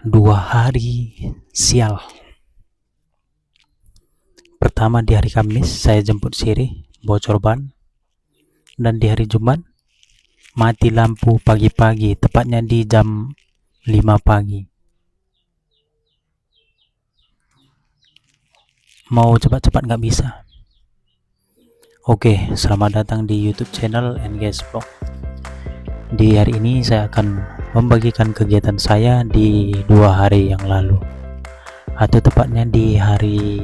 2 hari sial. Pertama di hari Kamis saya jemput Siri, bocor ban. Dan di hari Jumat mati lampu pagi-pagi, tepatnya di jam 5 pagi. Mau cepat-cepat nggak bisa. Oke, selamat datang di YouTube channel NGS Vlog. Di hari ini saya akan membagikan kegiatan saya di 2 hari yang lalu, atau tepatnya di hari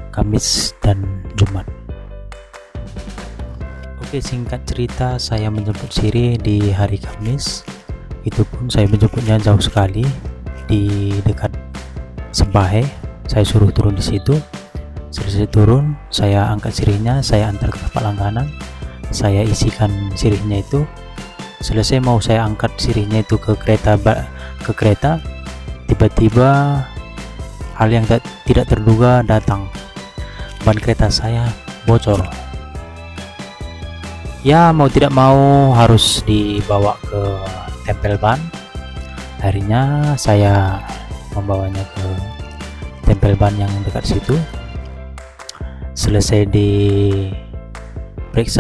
Kamis dan Jumat. Oke, singkat cerita, saya menjemput Siri di hari Kamis. Itu pun saya menjemputnya jauh sekali, di dekat Sebahe. Saya suruh turun di situ. Selesai turun, saya angkat sirinya, saya antar ke tempat langganan, saya isikan sirinya itu. Selesai mau saya angkat sirinya itu ke kereta, tiba-tiba hal yang tidak terduga datang. Ban kereta saya bocor. Ya, mau tidak mau harus dibawa ke tempel ban. Akhirnya saya membawanya ke tempel ban yang dekat situ. Selesai diperiksa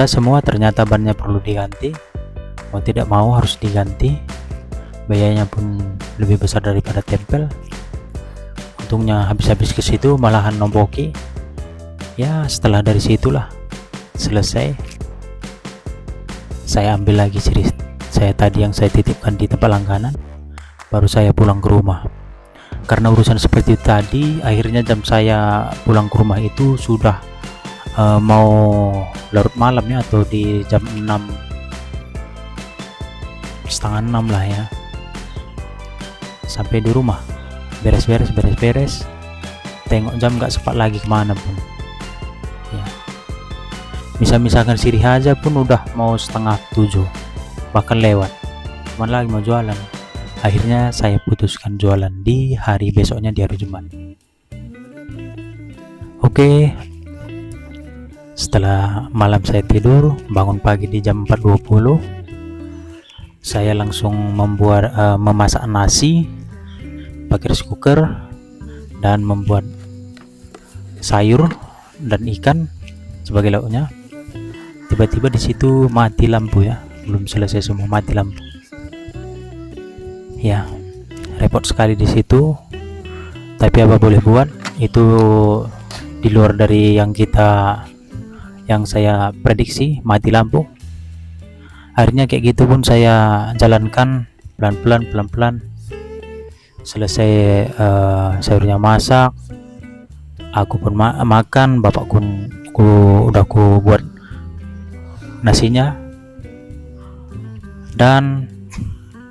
semua, ternyata bannya perlu diganti. Mau tidak mau harus diganti. Biayanya pun lebih besar daripada tempel. Untungnya habis-habis ke situ malahan nomboki. Ya, setelah dari situlah selesai. Saya ambil lagi siri saya tadi yang saya titipkan di tempat langganan. Baru saya pulang ke rumah. Karena urusan seperti tadi, akhirnya jam saya pulang ke rumah itu sudah mau larut malam ya, atau di jam 6, setengah 6 lah ya. Sampai di rumah beres-beres, tengok jam gak sempat lagi kemana pun ya. Misalkan Siri aja pun udah mau setengah 7, bahkan lewat. Kemana lagi mau jualan? Akhirnya saya putuskan jualan di hari besoknya, di hari Jumat. Oke, setelah malam saya tidur, bangun pagi di jam 4.20, saya langsung memasak nasi pakai rice cooker dan membuat sayur dan ikan sebagai lauknya. Tiba-tiba di situ mati lampu ya, belum selesai semua mati lampu. Ya, repot sekali di situ. Tapi apa boleh buat, itu di luar dari yang saya prediksi, mati lampu. Akhirnya kayak gitu pun saya jalankan pelan-pelan. Selesai sayurnya masak, aku pun makan, bapakku udah ku buat nasinya. Dan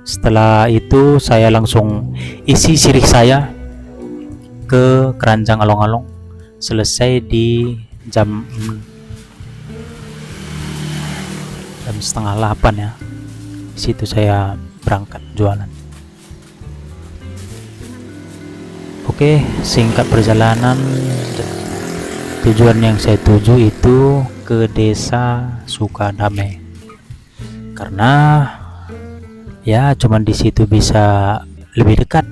setelah itu saya langsung isi sirih saya ke keranjang along-along. Selesai di jam 7:30 ya. Di situ saya berangkat jualan. Oke, singkat perjalanan, tujuan yang saya tuju itu ke desa Sukadame. Karena ya cuman di situ bisa lebih dekat.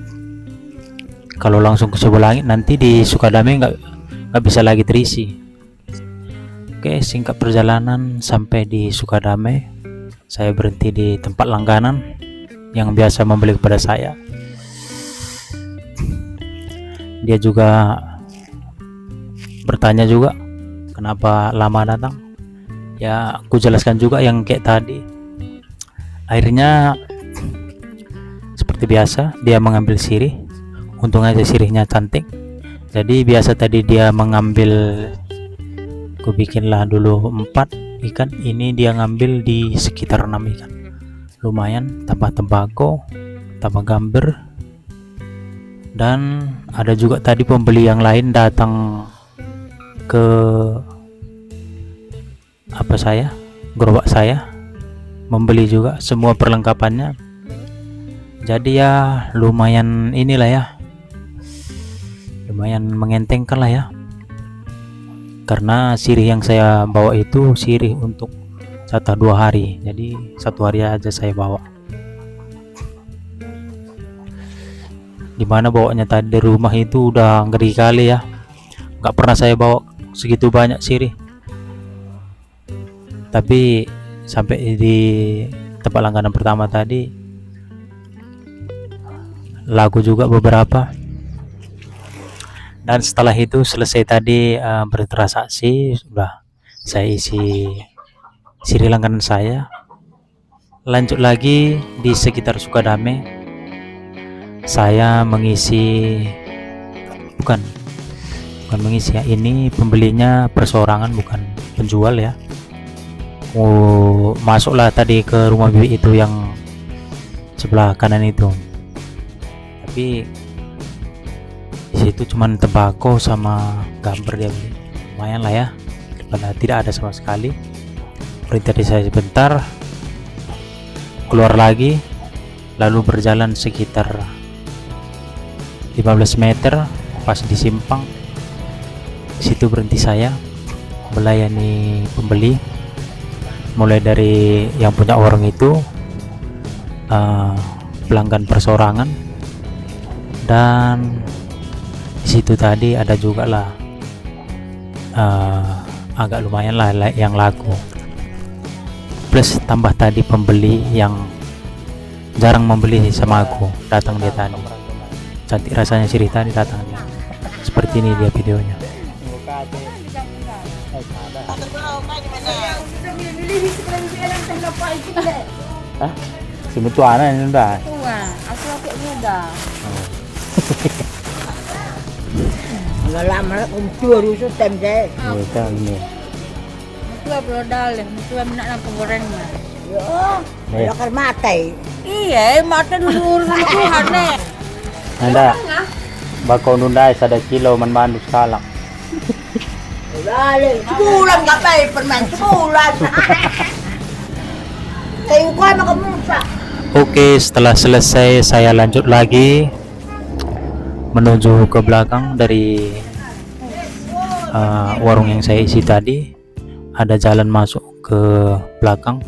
Kalau langsung ke Sibolangit nanti di Sukadame nggak bisa lagi terisi. Oke, singkat perjalanan sampai di Sukadame, saya berhenti di tempat langganan yang biasa membeli kepada saya. Dia juga bertanya juga kenapa lama datang. Ya, aku jelaskan juga yang kayak tadi. Akhirnya seperti biasa dia mengambil sirih. Untung aja sirihnya cantik. Jadi biasa tadi dia mengambil, aku bikinlah dulu 4 ikan, ini dia ngambil di sekitar 6 ikan. Lumayan, tambah tembakau, tambah gambar. Dan ada juga tadi pembeli yang lain datang ke gerobak saya, membeli juga semua perlengkapannya. Jadi ya lumayan inilah ya, lumayan mengentengkan lah ya. Karena sirih yang saya bawa itu sirih untuk jatah 2 hari, jadi 1 hari aja saya bawa. Dimana bawanya tadi dari rumah itu udah ngeri kali ya, nggak pernah saya bawa segitu banyak sirih. Tapi sampai di tempat langganan pertama tadi laku juga beberapa. Dan setelah itu selesai tadi bertransaksi, sudah saya isi sirih langganan saya. Lanjut lagi di sekitar Sukadame, saya mengisi bukan mengisi ya, ini pembelinya perseorangan bukan penjual ya. Masuklah tadi ke rumah bibi itu yang sebelah kanan itu, tapi di situ cuman tembakau sama gambar dia beli. Lumayan lah ya, daripada tidak ada sama sekali. Berhenti di saya sebentar, keluar lagi, lalu berjalan sekitar 15 meter pas di simpang. Di situ berhenti saya melayani pembeli, mulai dari yang punya warung itu, pelanggan perseorangan, dan di situ tadi ada juga lah agak lumayan lah yang laku, plus tambah tadi pembeli yang jarang membeli sama aku datang dia tadi. Cantik rasanya sirih tadi datang dia. Seperti ini dia videonya. Hah? Semutuanan ini udah. Aku lagi muda. Lama uncur itu tempe. Itu ini. Itu brodal, itu nak nak penggorengnya. Eh. Bakar mata. Iya, mata dulu Tuhan nih. Anda bakau nundai sada kilo man salang. Sebulan nggak bayar permen, sebulan. Kayu kau makan musa. Oke, setelah selesai saya lanjut lagi menuju ke belakang dari warung yang saya isi tadi. Ada jalan masuk ke belakang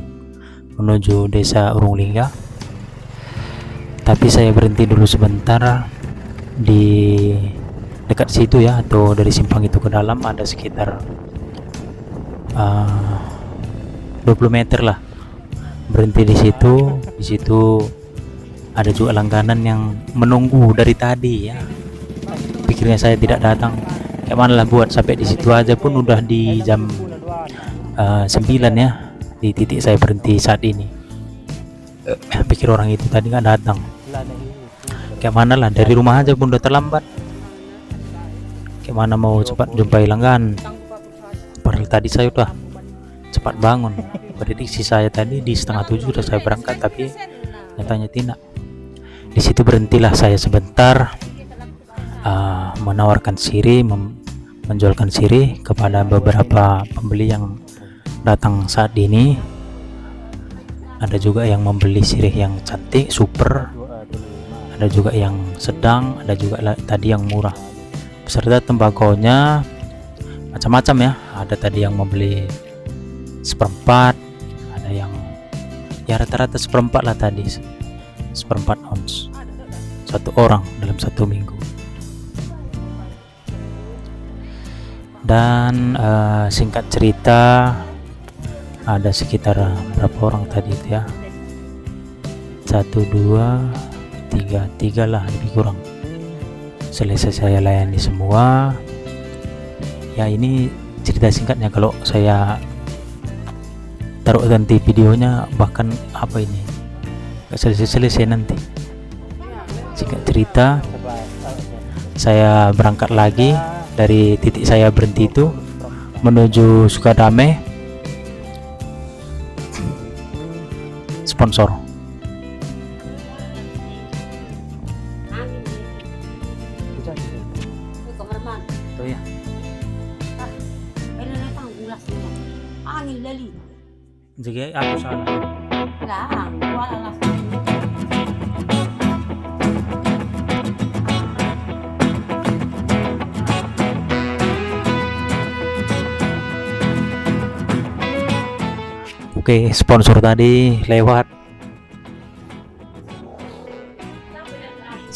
menuju desa Urunglingga. Tapi saya berhenti dulu sebentar di dekat situ ya, atau dari simpang itu ke dalam ada sekitar 20 meter lah. Berhenti di situ. Di situ ada juga langganan yang menunggu dari tadi ya. Pikirnya saya tidak datang, kayak mana lah buat sampai di situ aja pun udah di jam 9 ya, di titik saya berhenti saat ini. Pikir orang itu tadi nggak datang, kayak mana lah dari rumah aja pun udah terlambat. Kayak mana mau cepat jumpai langganan, padahal tadi saya udah cepat bangun. Prediksi saya tadi di 6:30 udah saya berangkat, tapi nyatanya tidak. Di situ berhentilah saya sebentar, menawarkan sirih, menjualkan sirih kepada beberapa pembeli yang datang saat ini. Ada juga yang membeli sirih yang cantik super, ada juga yang sedang, ada juga tadi yang murah, beserta tembakonya macam-macam ya. Ada tadi yang membeli seperempat, ada yang ya rata-rata seperempat lah tadi, seperempat ons satu orang dalam satu minggu. Dan singkat cerita, ada sekitar berapa orang tadi itu ya, 1, 2, 3 lah lebih kurang. Selesai saya layani semua ya. Ini cerita singkatnya, kalau saya taruh ganti videonya bahkan apa ini nggak selesai nanti. Singkat cerita, saya berangkat lagi dari titik saya berhenti itu menuju Sukadame. Sponsor itu ya. Angin lali. Jadi aku salah. Lang, wala lah. Oke, sponsor tadi lewat.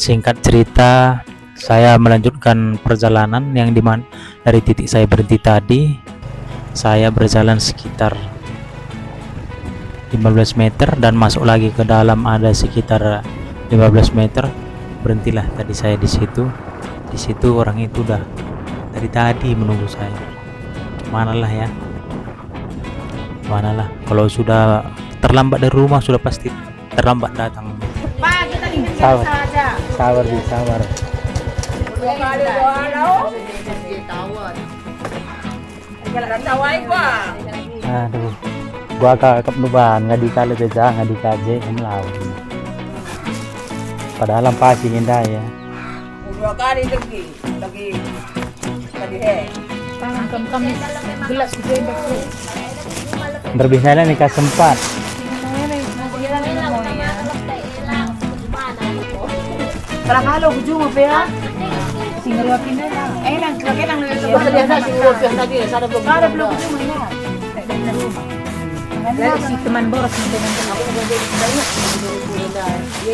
Singkat cerita, saya melanjutkan perjalanan yang dimana dari titik saya berhenti tadi. Saya berjalan sekitar 15 meter dan masuk lagi ke dalam ada sekitar 15 meter. Berhentilah tadi saya di situ. Di situ orang itu udah dari tadi menunggu saya. Manalah ya. Manalah. Kalau sudah terlambat dari rumah sudah pasti terlambat datang. Pak, kita tinggal Sabar. saja. Sabar, sabar. Dua kali doa lo. Jalan tawai Pak. Aduh. Gua kakap nuban ngadi kali beja ngadi kaje melaw. Padahal pasti indah ya. Dua kali lagi. Tadi tangan kami gelas gitu yang bagus. Berbisanya nih sempat. Kalau ujung apa ya? Singgah pindah lah. Lang, kaya lang biasa singgah tadi sana belum. Ada belum ujung ya. Dari si teman boros dengan aku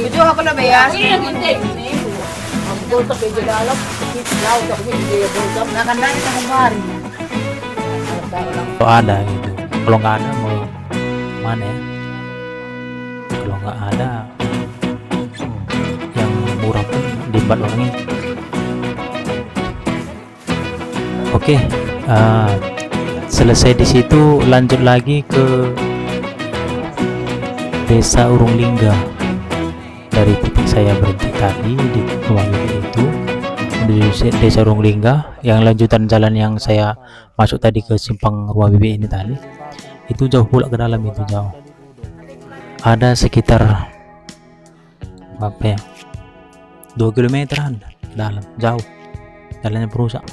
ujung ako na ba ya? Ang bulta pe dalam, laut tapi dia bulta. Nakandani sa kumari. Kalau ada gitu, kalau nggak ada mau mana ya? Kalau nggak ada yang murah pun diembat orang itu. Oke, selesai di situ lanjut lagi ke Desa Urunglingga. Dari titik saya berhenti tadi di rumah bibi itu menuju Desa Urunglingga, yang lanjutan jalan yang saya masuk tadi ke simpang rumah bibi ini tadi itu jauh pula ke dalam, itu jauh, ada sekitar apa ya 2 kilometeran dalam, jauh, jalannya perusak.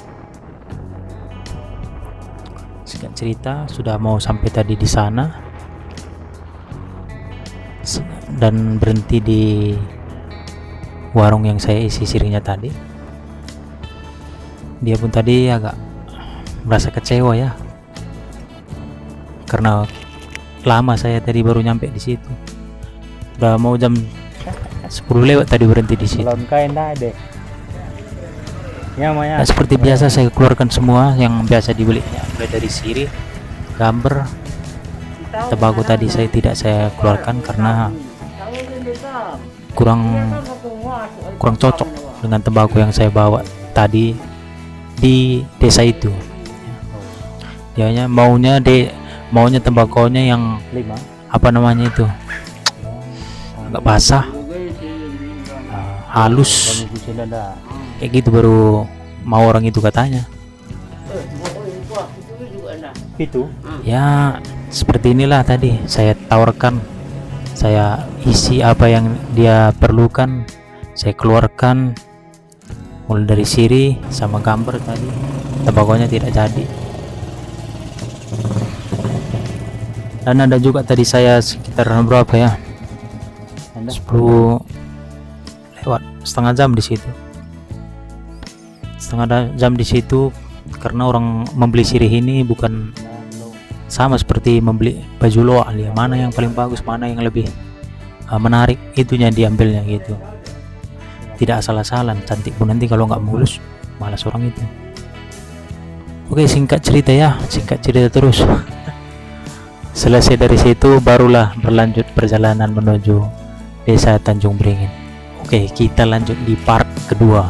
Singkat cerita, sudah mau sampai tadi di sana dan berhenti di warung yang saya isi sirinya tadi. Dia pun tadi agak merasa kecewa ya, karena lama saya tadi baru nyampe di situ. Udah mau jam 10 lewat tadi berhenti di situ. Nah, seperti biasa saya keluarkan semua yang biasa dibelinya, mulai dari sirih, gambar, tembakau tadi saya tidak keluarkan karena kurang cocok dengan tembakau yang saya bawa tadi di desa itu. Dia maunya tembakaunya yang apa namanya itu, agak basah, halus, kayak gitu baru mau orang itu katanya. Itu ya seperti inilah tadi saya tawarkan, saya isi apa yang dia perlukan, saya keluarkan mulai dari sirih sama gambar tadi. Tembakonya tidak jadi. Dan ada juga tadi saya sekitar berapa ya, 10 lewat setengah jam di situ, karena orang membeli sirih ini bukan sama seperti membeli baju loak, mana yang paling bagus, mana yang lebih menarik, itunya diambilnya gitu, tidak asal-asalan. Cantik pun nanti kalau nggak mulus malas orang itu. Oke, singkat cerita terus. Selesai dari situ barulah berlanjut perjalanan menuju Desa Tanjung Beringin. Oke, kita lanjut di part kedua.